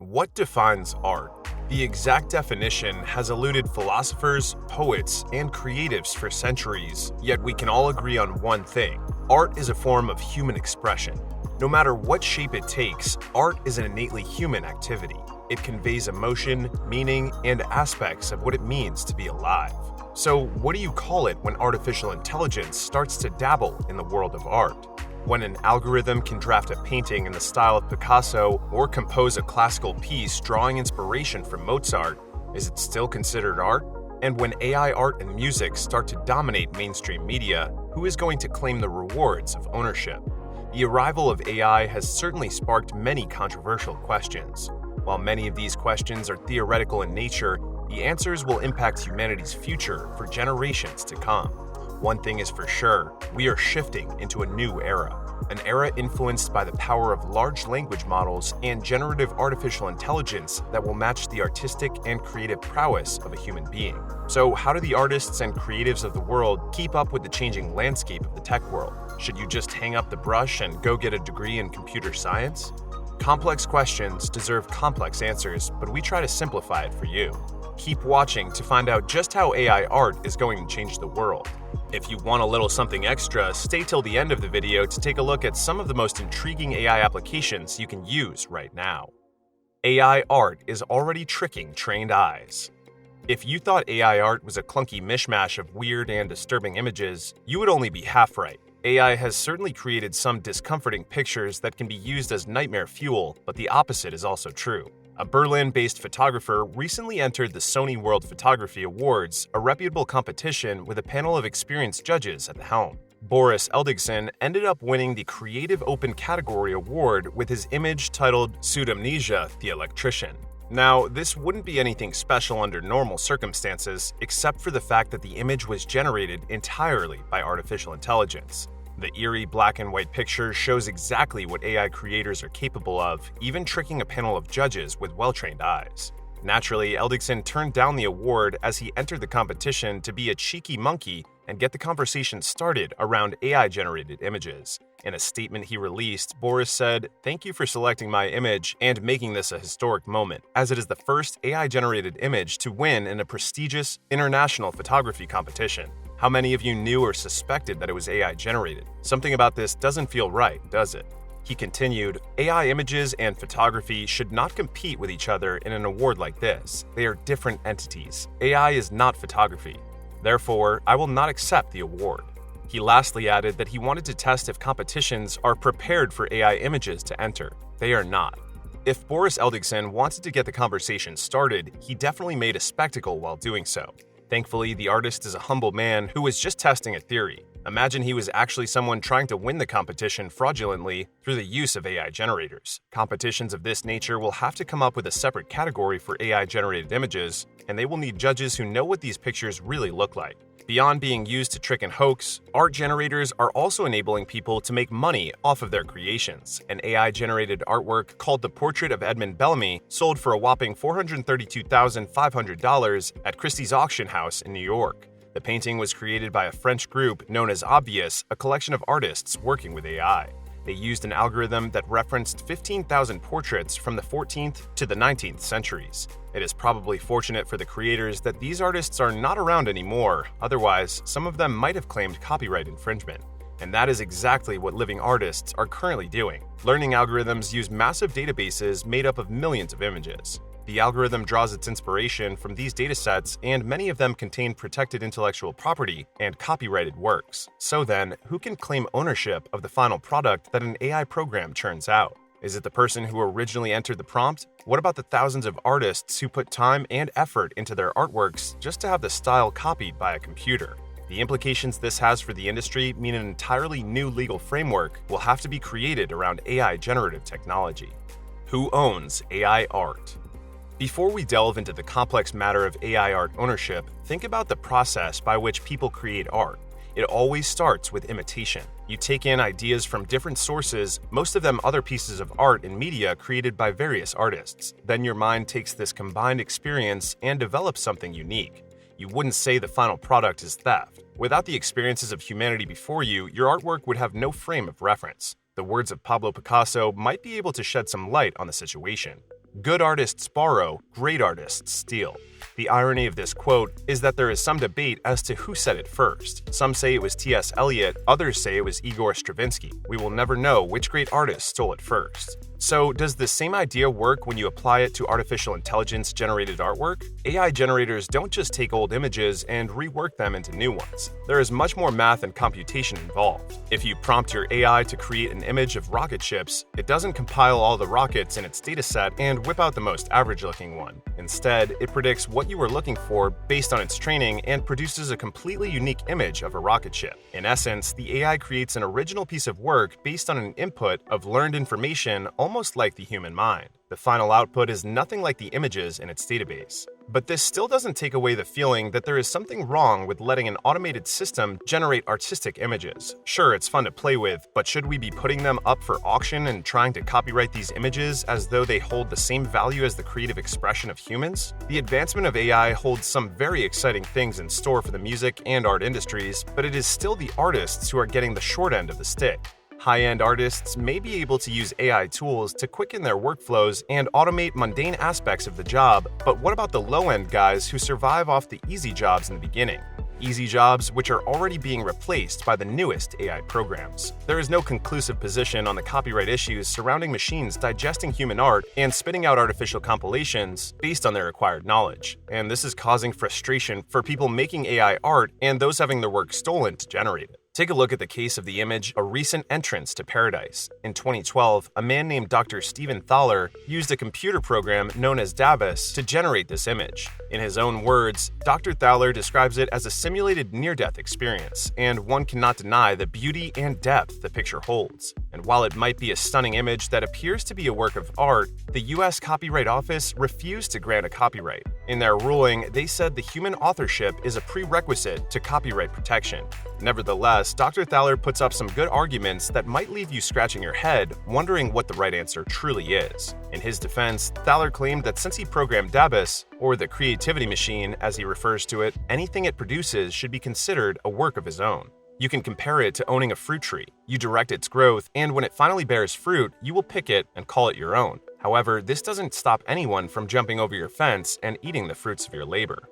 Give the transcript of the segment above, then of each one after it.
What defines art? The exact definition has eluded philosophers, poets, and creatives for centuries, yet we can all agree on one thing. Art is a form of human expression. No matter what shape it takes, art is an innately human activity. It conveys emotion, meaning, and aspects of what it means to be alive. So, what do you call it when artificial intelligence starts to dabble in the world of art? When an algorithm can draft a painting in the style of Picasso or compose a classical piece drawing inspiration from Mozart, is it still considered art? And when AI art and music start to dominate mainstream media, who is going to claim the rewards of ownership? The arrival of AI has certainly sparked many controversial questions. While many of these questions are theoretical in nature, the answers will impact humanity's future for generations to come. One thing is for sure, we are shifting into a new era. An era influenced by the power of large language models and generative artificial intelligence that will match the artistic and creative prowess of a human being. So, how do the artists and creatives of the world keep up with the changing landscape of the tech world? Should you just hang up the brush and go get a degree in computer science? Complex questions deserve complex answers, but we try to simplify it for you. Keep watching to find out just how AI art is going to change the world. If you want a little something extra, stay till the end of the video to take a look at some of the most intriguing AI applications you can use right now. AI art is already tricking trained eyes. If you thought AI art was a clunky mishmash of weird and disturbing images, you would only be half right. AI has certainly created some discomforting pictures that can be used as nightmare fuel, but the opposite is also true. A Berlin-based photographer recently entered the Sony World Photography Awards, a reputable competition with a panel of experienced judges at the helm. Boris Eldegson ended up winning the Creative Open Category Award with his image titled Pseudomnesia, the Electrician. Now, this wouldn't be anything special under normal circumstances, except for the fact that the image was generated entirely by artificial intelligence. The eerie black and white picture shows exactly what AI creators are capable of, even tricking a panel of judges with well-trained eyes. Naturally, Eldegson turned down the award as he entered the competition to be a cheeky monkey and get the conversation started around AI-generated images. In a statement he released, Boris said, "Thank you for selecting my image and making this a historic moment, as it is the first AI-generated image to win in a prestigious international photography competition. How many of you knew or suspected that it was AI-generated? Something about this doesn't feel right, does it?" He continued, "AI images and photography should not compete with each other in an award like this. They are different entities. AI is not photography. Therefore, I will not accept the award." He lastly added that he wanted to test if competitions are prepared for AI images to enter. They are not. If Boris Eldegson wanted to get the conversation started, he definitely made a spectacle while doing so. Thankfully, the artist is a humble man who was just testing a theory. Imagine he was actually someone trying to win the competition fraudulently through the use of AI generators. Competitions of this nature will have to come up with a separate category for AI-generated images, and they will need judges who know what these pictures really look like. Beyond being used to trick and hoax, art generators are also enabling people to make money off of their creations. An AI-generated artwork called The Portrait of Edmund Bellamy sold for a whopping $432,500 at Christie's auction house in New York. The painting was created by a French group known as Obvious, a collection of artists working with AI. They used an algorithm that referenced 15,000 portraits from the 14th to the 19th centuries. It is probably fortunate for the creators that these artists are not around anymore, otherwise, some of them might have claimed copyright infringement. And that is exactly what living artists are currently doing. Learning algorithms use massive databases made up of millions of images. The algorithm draws its inspiration from these datasets, and many of them contain protected intellectual property and copyrighted works. So then, who can claim ownership of the final product that an AI program churns out? Is it the person who originally entered the prompt? What about the thousands of artists who put time and effort into their artworks just to have the style copied by a computer? The implications this has for the industry mean an entirely new legal framework will have to be created around AI generative technology. Who owns AI art? Before we delve into the complex matter of AI art ownership, think about the process by which people create art. It always starts with imitation. You take in ideas from different sources, most of them other pieces of art and media created by various artists. Then your mind takes this combined experience and develops something unique. You wouldn't say the final product is theft. Without the experiences of humanity before you, your artwork would have no frame of reference. The words of Pablo Picasso might be able to shed some light on the situation. "Good artists borrow, great artists steal." The irony of this quote is that there is some debate as to who said it first. Some say it was T.S. Eliot, others say it was Igor Stravinsky. We will never know which great artist stole it first. So, does the same idea work when you apply it to artificial intelligence-generated artwork? AI generators don't just take old images and rework them into new ones. There is much more math and computation involved. If you prompt your AI to create an image of rocket ships, it doesn't compile all the rockets in its dataset and whip out the most average-looking one. Instead, it predicts what you were looking for based on its training and produces a completely unique image of a rocket ship. In essence, the AI creates an original piece of work based on an input of learned information almost like the human mind. The final output is nothing like the images in its database. But this still doesn't take away the feeling that there is something wrong with letting an automated system generate artistic images. Sure, it's fun to play with, but should we be putting them up for auction and trying to copyright these images as though they hold the same value as the creative expression of humans? The advancement of AI holds some very exciting things in store for the music and art industries, but it is still the artists who are getting the short end of the stick. High-end artists may be able to use AI tools to quicken their workflows and automate mundane aspects of the job, but what about the low-end guys who survive off the easy jobs in the beginning? Easy jobs which are already being replaced by the newest AI programs. There is no conclusive position on the copyright issues surrounding machines digesting human art and spitting out artificial compilations based on their acquired knowledge, and this is causing frustration for people making AI art and those having their work stolen to generate it. Take a look at the case of the image A Recent Entrance to Paradise. In 2012, a man named Dr. Stephen Thaler used a computer program known as dabble to generate this image. In his own words, Dr. Thaler describes it as a simulated near-death experience, and one cannot deny the beauty and depth the picture holds. And while it might be a stunning image that appears to be a work of art, the U.S. Copyright Office refused to grant a copyright. In their ruling, they said the human authorship is a prerequisite to copyright protection. Nevertheless, Dr. Thaler puts up some good arguments that might leave you scratching your head, wondering what the right answer truly is. In his defense, Thaler claimed that since he programmed dabble, or the creativity machine as he refers to it, anything it produces should be considered a work of his own. You can compare it to owning a fruit tree. You direct its growth, and when it finally bears fruit, you will pick it and call it your own. However, this doesn't stop anyone from jumping over your fence and eating the fruits of your labor.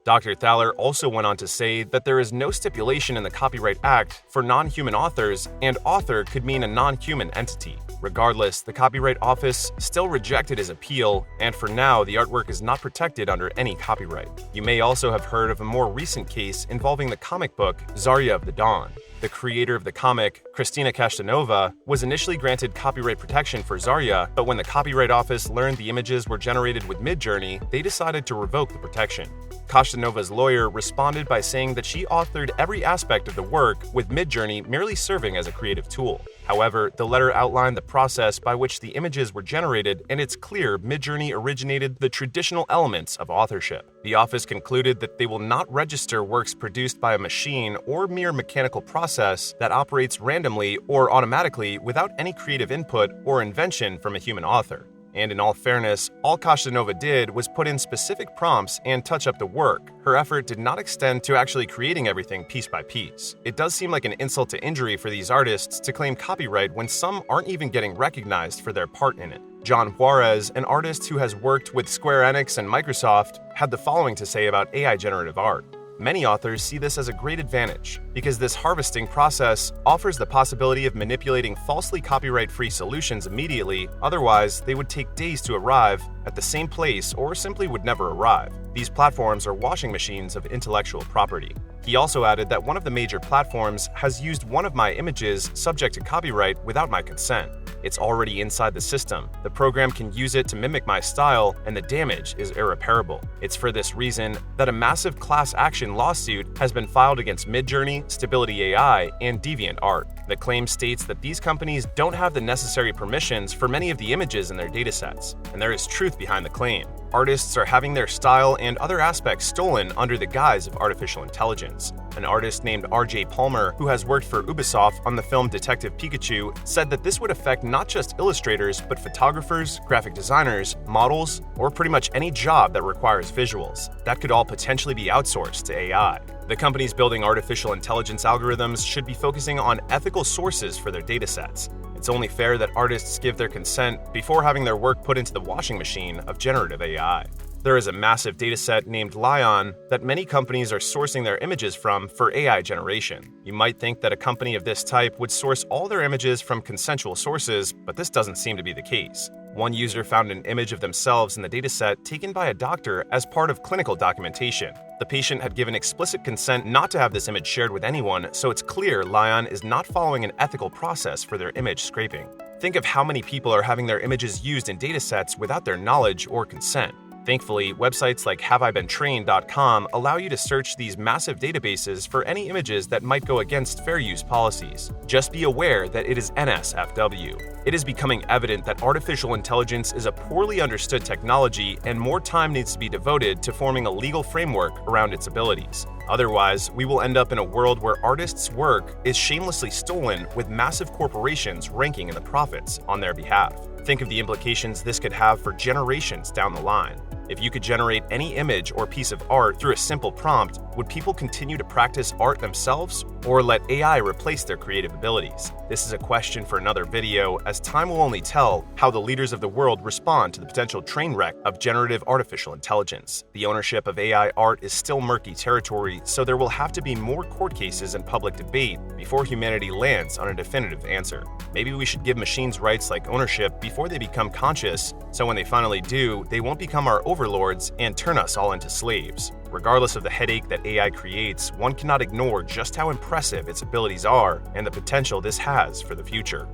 Dr. Thaler also went on to say that there is no stipulation in the Copyright Act for non-human authors, and author could mean a non-human entity. Regardless, the Copyright Office still rejected his appeal, and for now, the artwork is not protected under any copyright. You may also have heard of a more recent case involving the comic book Zarya of the Dawn. The creator of the comic, Kristina Kashtanova, was initially granted copyright protection for Zarya, but when the Copyright Office learned the images were generated with Midjourney, they decided to revoke the protection. Kashtanova's lawyer responded by saying that she authored every aspect of the work, with Midjourney merely serving as a creative tool. However, the letter outlined the process by which the images were generated, and it's clear Midjourney originated the traditional elements of authorship. The office concluded that they will not register works produced by a machine or mere mechanical process that operates randomly or automatically without any creative input or invention from a human author. And in all fairness, all Kashtanova did was put in specific prompts and touch up the work. Her effort did not extend to actually creating everything piece by piece. It does seem like an insult to injury for these artists to claim copyright when some aren't even getting recognized for their part in it. John Juarez, an artist who has worked with Square Enix and Microsoft, had the following to say about AI generative art. Many authors see this as a great advantage because this harvesting process offers the possibility of manipulating falsely copyright-free solutions immediately, otherwise they would take days to arrive at the same place or simply would never arrive. These platforms are washing machines of intellectual property. He also added that one of the major platforms has used one of my images subject to copyright without my consent. It's already inside the system. The program can use it to mimic my style, and the damage is irreparable. It's for this reason that a massive class action lawsuit has been filed against Midjourney, Stability AI, and DeviantArt. The claim states that these companies don't have the necessary permissions for many of the images in their datasets, and there is truth behind the claim. Artists are having their style and other aspects stolen under the guise of artificial intelligence. An artist named R.J. Palmer, who has worked for Ubisoft on the film Detective Pikachu, said that this would affect not just illustrators, but photographers, graphic designers, models, or pretty much any job that requires visuals. That could all potentially be outsourced to AI. The companies building artificial intelligence algorithms should be focusing on ethical sources for their datasets. It's only fair that artists give their consent before having their work put into the washing machine of generative AI. There is a massive dataset named Lion that many companies are sourcing their images from for AI generation. You might think that a company of this type would source all their images from consensual sources, but this doesn't seem to be the case. One user found an image of themselves in the dataset taken by a doctor as part of clinical documentation. The patient had given explicit consent not to have this image shared with anyone, so it's clear Lion is not following an ethical process for their image scraping. Think of how many people are having their images used in datasets without their knowledge or consent. Thankfully, websites like haveibeentrained.com allow you to search these massive databases for any images that might go against fair use policies. Just be aware that it is NSFW. It is becoming evident that artificial intelligence is a poorly understood technology, and more time needs to be devoted to forming a legal framework around its abilities. Otherwise, we will end up in a world where artists' work is shamelessly stolen with massive corporations ranking in the profits on their behalf. Think of the implications this could have for generations down the line. If you could generate any image or piece of art through a simple prompt, would people continue to practice art themselves or let AI replace their creative abilities? This is a question for another video, as time will only tell how the leaders of the world respond to the potential train wreck of generative artificial intelligence. The ownership of AI art is still murky territory, so there will have to be more court cases and public debate before humanity lands on a definitive answer. Maybe we should give machines rights like ownership before they become conscious, so when they finally do, they won't become our overlords and turn us all into slaves. Regardless of the headache that AI creates, one cannot ignore just how impressive its abilities are and the potential this has for the future.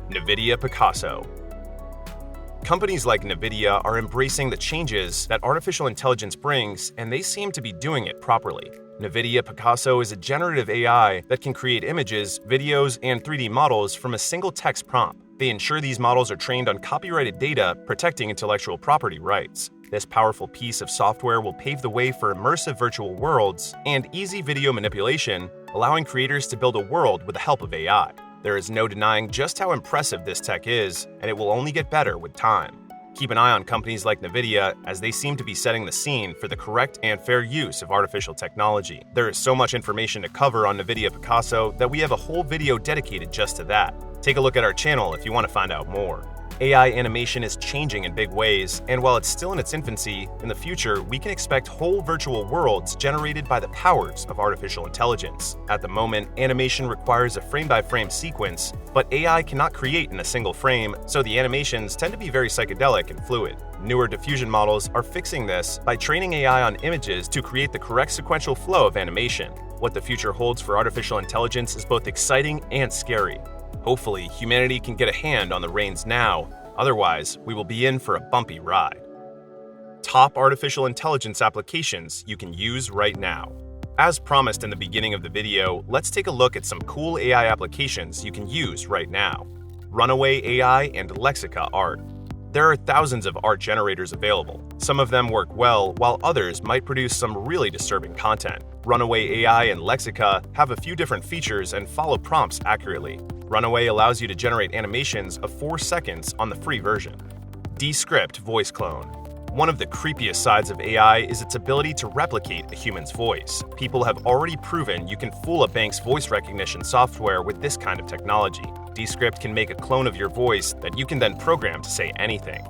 NVIDIA Picasso. Companies like NVIDIA are embracing the changes that artificial intelligence brings, and they seem to be doing it properly. NVIDIA Picasso is a generative AI that can create images, videos, and 3D models from a single text prompt. They ensure these models are trained on copyrighted data, protecting intellectual property rights. This powerful piece of software will pave the way for immersive virtual worlds and easy video manipulation, allowing creators to build a world with the help of AI. There is no denying just how impressive this tech is, and it will only get better with time. Keep an eye on companies like NVIDIA, as they seem to be setting the scene for the correct and fair use of artificial technology. There is so much information to cover on NVIDIA Picasso that we have a whole video dedicated just to that. Take a look at our channel if you want to find out more. AI animation is changing in big ways, and while it's still in its infancy, in the future we can expect whole virtual worlds generated by the powers of artificial intelligence. At the moment, animation requires a frame-by-frame sequence, but AI cannot create in a single frame, so the animations tend to be very psychedelic and fluid. Newer diffusion models are fixing this by training AI on images to create the correct sequential flow of animation. What the future holds for artificial intelligence is both exciting and scary. Hopefully, humanity can get a hand on the reins now, otherwise we will be in for a bumpy ride. Top artificial intelligence applications you can use right now. As promised in the beginning of the video, let's take a look at some cool AI applications you can use right now. Runaway AI and Lexica Art. There are thousands of art generators available. Some of them work well, while others might produce some really disturbing content. Runaway AI and Lexica have a few different features and follow prompts accurately. Runaway allows you to generate animations of 4 seconds on the free version. Descript Voice Clone. One of the creepiest sides of AI is its ability to replicate a human's voice. People have already proven you can fool a bank's voice recognition software with this kind of technology. Descript can make a clone of your voice that you can then program to say anything.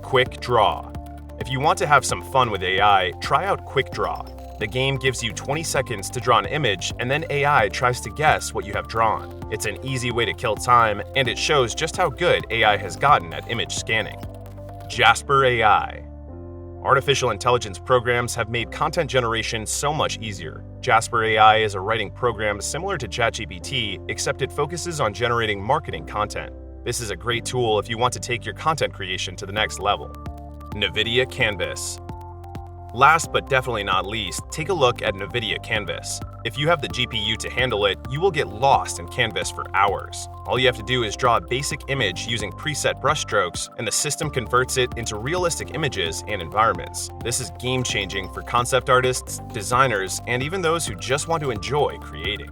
Quick Draw. If you want to have some fun with AI, try out Quick Draw. The game gives you 20 seconds to draw an image, and then AI tries to guess what you have drawn. It's an easy way to kill time, and it shows just how good AI has gotten at image scanning. Jasper AI. Artificial intelligence programs have made content generation so much easier. Jasper AI is a writing program similar to ChatGPT, except it focuses on generating marketing content. This is a great tool if you want to take your content creation to the next level. NVIDIA Canvas. Last but definitely not least, take a look at NVIDIA Canvas. If you have the GPU to handle it, you will get lost in Canvas for hours. All you have to do is draw a basic image using preset brushstrokes, and the system converts it into realistic images and environments. This is game-changing for concept artists, designers, and even those who just want to enjoy creating.